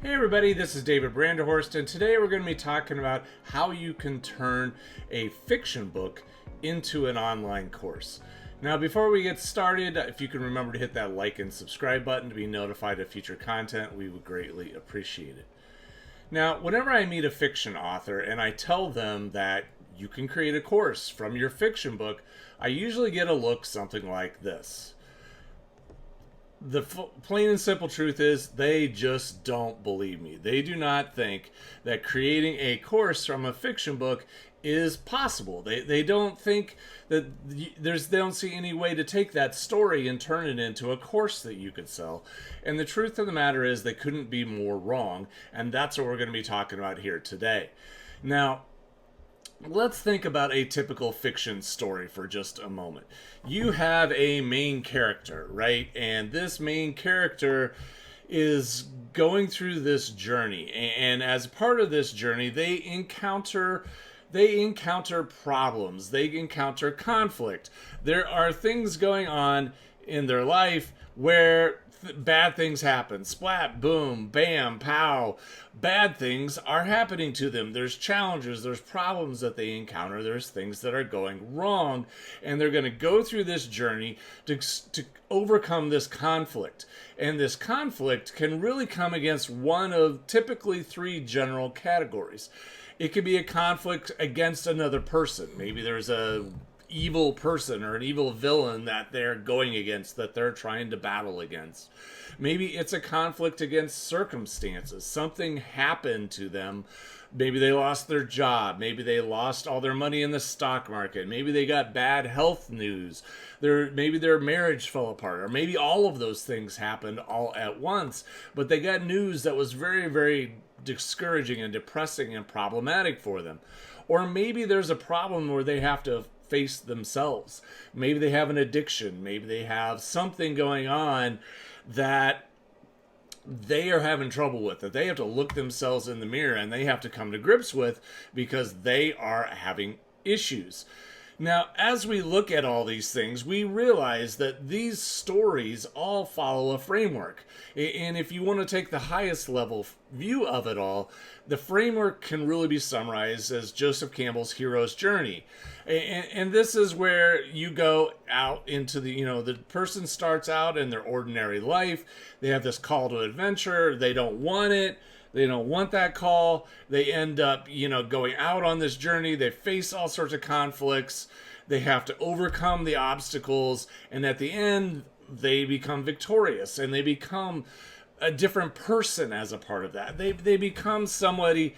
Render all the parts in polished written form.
Hey everybody, this is David Branderhorst, and today we're going to be talking about how you can turn a fiction book into an online course. Now, before we get started, if you can remember to hit that like and subscribe button to be notified of future content, we would greatly appreciate it. Now, whenever I meet a fiction author and I tell them that you can create a course from your fiction book, I usually get a look something like this. The plain and simple truth is they just don't believe me. They do not think that creating a course from a fiction book is possible. They don't think that they don't see any way to take that story and turn it into a course that you could sell. And the truth of the matter is they couldn't be more wrong, and that's what we're going to be talking about here today. Now, let's think about a typical fiction story for just a moment. You have a main character, right? And this main character is going through this journey, and as part of this journey, they encounter problems, they encounter conflict. There are things going on in their life where bad things happen. Splat, boom, bam, pow. Bad things are happening to them. There's challenges, there's problems that they encounter, there's things that are going wrong, and they're going to go through this journey to overcome this conflict. And this conflict can really come against one of typically three general categories. It could be a conflict against another person. Maybe there's a evil person or an evil villain that they're going against, that they're trying to battle against. Maybe it's a conflict against circumstances. Something happened to them. Maybe they lost their job. Maybe they lost all their money in the stock market. Maybe they got bad health news. Maybe their marriage fell apart. Or maybe all of those things happened all at once. But they got news that was very, very discouraging and depressing and problematic for them. Or maybe there's a problem where they have to face themselves. Maybe they have an addiction. Maybe they have something going on that they are having trouble with, that they have to look themselves in the mirror and they have to come to grips with because they are having issues. Now, as we look at all these things, we realize that these stories all follow a framework. And if you want to take the highest level view of it all, the framework can really be summarized as Joseph Campbell's hero's journey. And this is where you go out into the person starts out in their ordinary life. They have this call to adventure. They don't want it. They don't want that call. They end up, going out on this journey. They face all sorts of conflicts. They have to overcome the obstacles. And at the end, they become victorious. And they become a different person as a part of that. They become somebody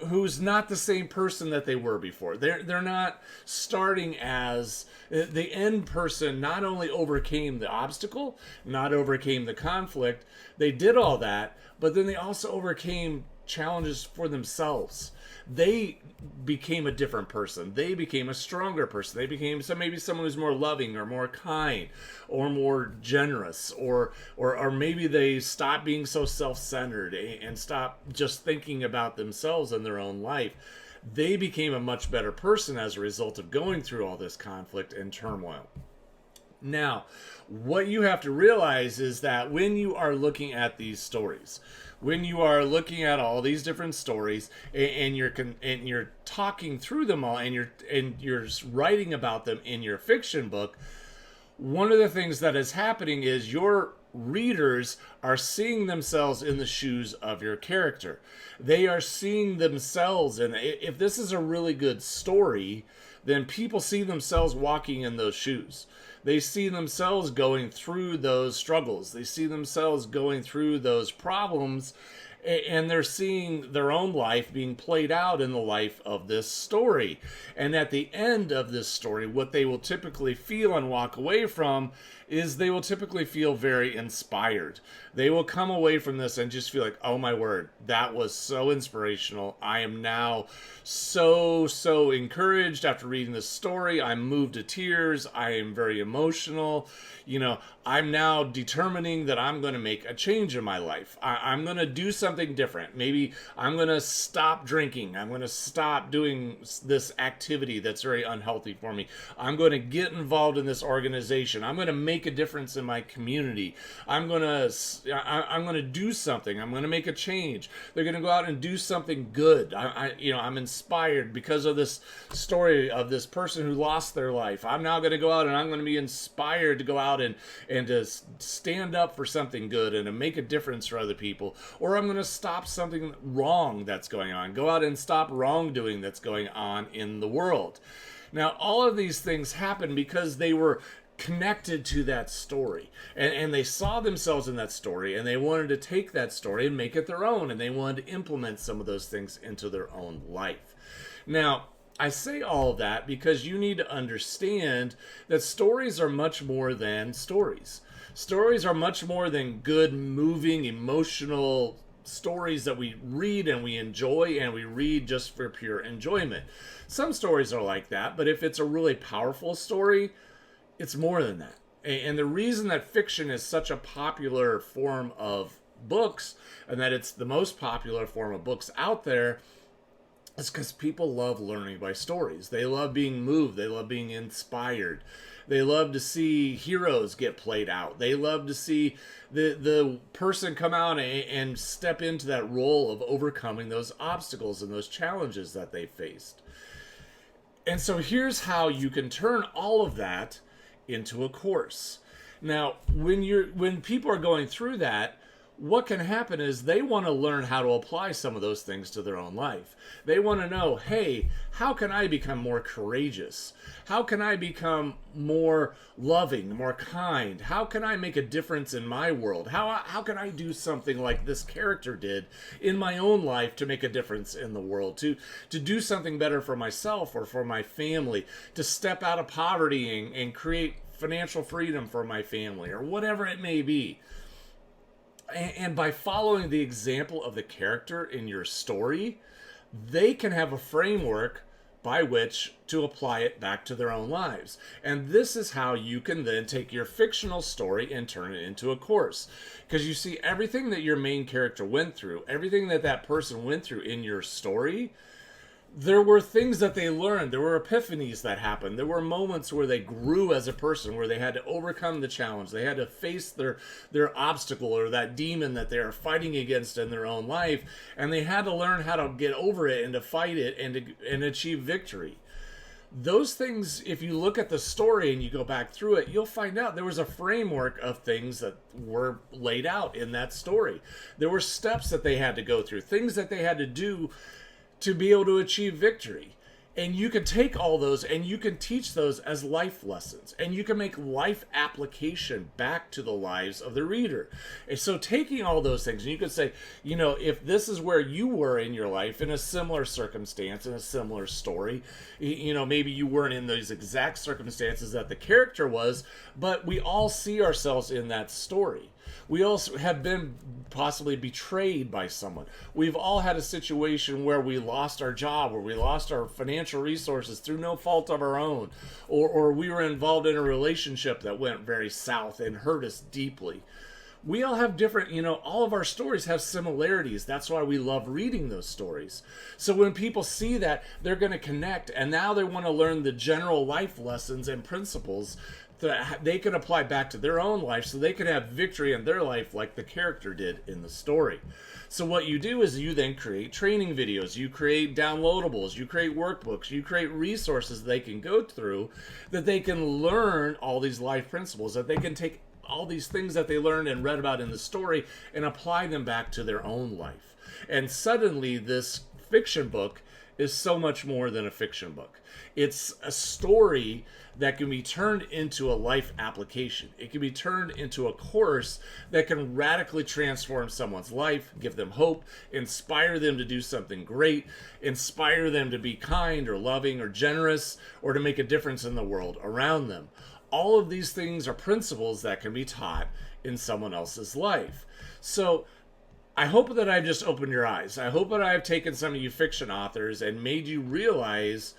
who's not the same person that they were before. They're not starting as the end person. Not only overcame the obstacle, not overcame the conflict, they did all that, but then they also overcame challenges for themselves. They became a different person. They became a stronger person. They became maybe someone who's more loving or more kind or more generous, or maybe they stopped being so self-centered and stopped just thinking about themselves and their own life. They became a much better person as a result of going through all this conflict and turmoil. Now, what you have to realize is that when you are looking at these stories, when you are looking at all these different stories and you're talking through them all and you're writing about them in your fiction book, one of the things that is happening is your readers are seeing themselves in the shoes of your character. They are seeing themselves, and if this is a really good story, then people see themselves walking in those shoes. They see themselves going through those struggles. They see themselves going through those problems, and they're seeing their own life being played out in the life of this story. And at the end of this story, what they will typically feel and walk away from is they will typically feel very inspired. They will come away from this and just feel like, oh my word, that was so inspirational. I am now so encouraged after reading this story. I'm moved to tears. I am very emotional. I'm now determining that I'm going to make a change in my life. I'm going to do something something different. Maybe I'm going to stop drinking. I'm going to stop doing this activity that's very unhealthy for me. I'm going to get involved in this organization. I'm going to make a difference in my community. I'm going to do something. I'm going to make a change. They're going to go out and do something good. I'm inspired because of this story of this person who lost their life. I'm now going to go out and I'm going to be inspired to go out and to stand up for something good and to make a difference for other people. Or I'm going to stop something wrong that's going on. Go out and stop wrongdoing that's going on in the world. Now, all of these things happen because they were connected to that story, and they saw themselves in that story, and they wanted to take that story and make it their own, and they wanted to implement some of those things into their own life. Now, I say all of that because you need to understand that stories are much more than stories. Stories are much more than good, moving, emotional stories that we read and we enjoy, and we read just for pure enjoyment. Some stories are like that, but if it's a really powerful story, it's more than that. And the reason that fiction is such a popular form of books, and that it's the most popular form of books out there, is because people love learning by stories. They love being moved. They love being inspired. They love to see heroes get played out. They love to see the person come out and step into that role of overcoming those obstacles and those challenges that they faced. And so here's how you can turn all of that into a course. Now, when people are going through that, what can happen is they want to learn how to apply some of those things to their own life. They want to know, hey, how can I become more courageous? How can I become more loving, more kind? How can I make a difference in my world? How can I do something like this character did in my own life to make a difference in the world, to do something better for myself or for my family, to step out of poverty and create financial freedom for my family, or whatever it may be. And by following the example of the character in your story, they can have a framework by which to apply it back to their own lives. And this is how you can then take your fictional story and turn it into a course. Because you see, everything that your main character went through, everything that that person went through in your story, there were things that they learned. There were epiphanies that happened. There were moments where they grew as a person, where they had to overcome the challenge. They had to face their obstacle or that demon that they are fighting against in their own life. And they had to learn how to get over it and to fight it and achieve victory. Those things, if you look at the story and you go back through it, you'll find out there was a framework of things that were laid out in that story. There were steps that they had to go through, things that they had to do to be able to achieve victory. And you can take all those and you can teach those as life lessons, and you can make life application back to the lives of the reader. And so taking all those things, and you could say, if this is where you were in your life in a similar circumstance, in a similar story, maybe you weren't in those exact circumstances that the character was, but we all see ourselves in that story. We also have been possibly betrayed by someone. We've all had a situation where we lost our job, or we lost our financial resources through no fault of our own, or we were involved in a relationship that went very south and hurt us deeply. We all have different, all of our stories have similarities. That's why we love reading those stories. So when people see that, they're going to connect, and now they want to learn the general life lessons and principles that they can apply back to their own life, so they can have victory in their life like the character did in the story. So what you do is you then create training videos, you create downloadables, you create workbooks, you create resources they can go through, that they can learn all these life principles, that they can take all these things that they learned and read about in the story and apply them back to their own life. And suddenly this fiction book is so much more than a fiction book. It's a story that can be turned into a life application. It can be turned into a course that can radically transform someone's life, give them hope, inspire them to do something great, inspire them to be kind or loving or generous, or to make a difference in the world around them. All of these things are principles that can be taught in someone else's life. So I hope that I've just opened your eyes. I hope that I've taken some of you fiction authors and made you realize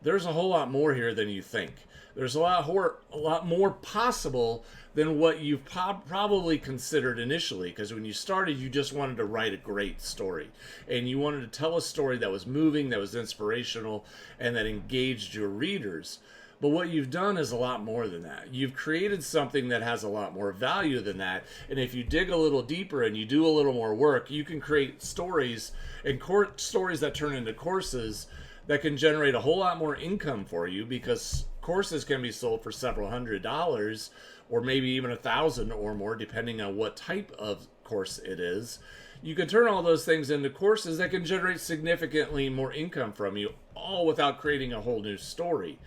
there's a whole lot more here than you think. There's a lot more possible than what you've probably considered initially, because when you started, you just wanted to write a great story, and you wanted to tell a story that was moving, that was inspirational, and that engaged your readers. But what you've done is a lot more than that. You've created something that has a lot more value than that. And if you dig a little deeper and you do a little more work, you can create stories and stories that turn into courses that can generate a whole lot more income for you, because courses can be sold for several $100s or maybe even $1,000 or more, depending on what type of course it is. You can turn all those things into courses that can generate significantly more income from you, all without creating a whole new story.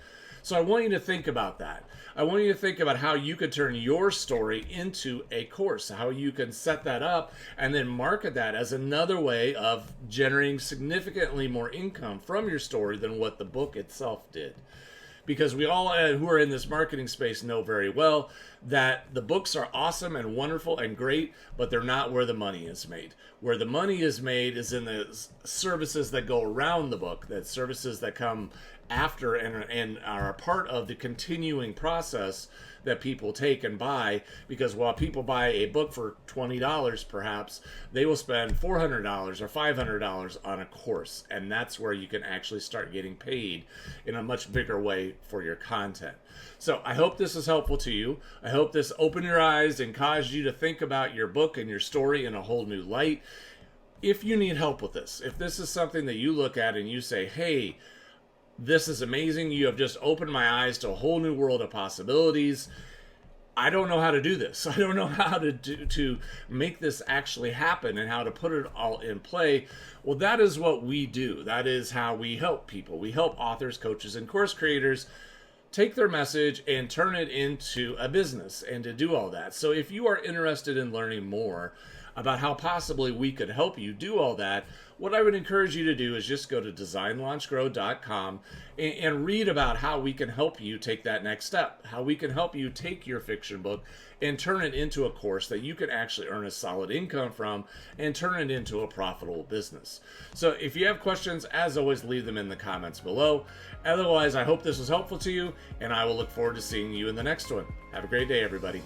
So I want you to think about that. I want you to think about how you could turn your story into a course, how you can set that up and then market that as another way of generating significantly more income from your story than what the book itself did. Because we all who are in this marketing space know very well that the books are awesome and wonderful and great, but they're not where the money is made. Where the money is made is in the services that go around the book, that services that come after and are a part of the continuing process that people take and buy. Because while people buy a book for $20 perhaps, they will spend $400 or $500 on a course, and that's where you can actually start getting paid in a much bigger way for your content. So I hope this is helpful to you. I hope this opened your eyes and caused you to think about your book and your story in a whole new light. If you need help with this, if this is something that you look at and you say, hey, this is amazing, you have just opened my eyes to a whole new world of possibilities, I don't know how to do this. I don't know how to make this actually happen and how to put it all in play. Well, that is what we do. That is how we help people. We help authors, coaches, and course creators take their message and turn it into a business and to do all that. So if you are interested in learning more about how possibly we could help you do all that, what I would encourage you to do is just go to designlaunchgrow.com and read about how we can help you take that next step, how we can help you take your fiction book and turn it into a course that you can actually earn a solid income from and turn it into a profitable business. So if you have questions, as always, leave them in the comments below. Otherwise, I hope this was helpful to you, and I will look forward to seeing you in the next one. Have a great day, everybody.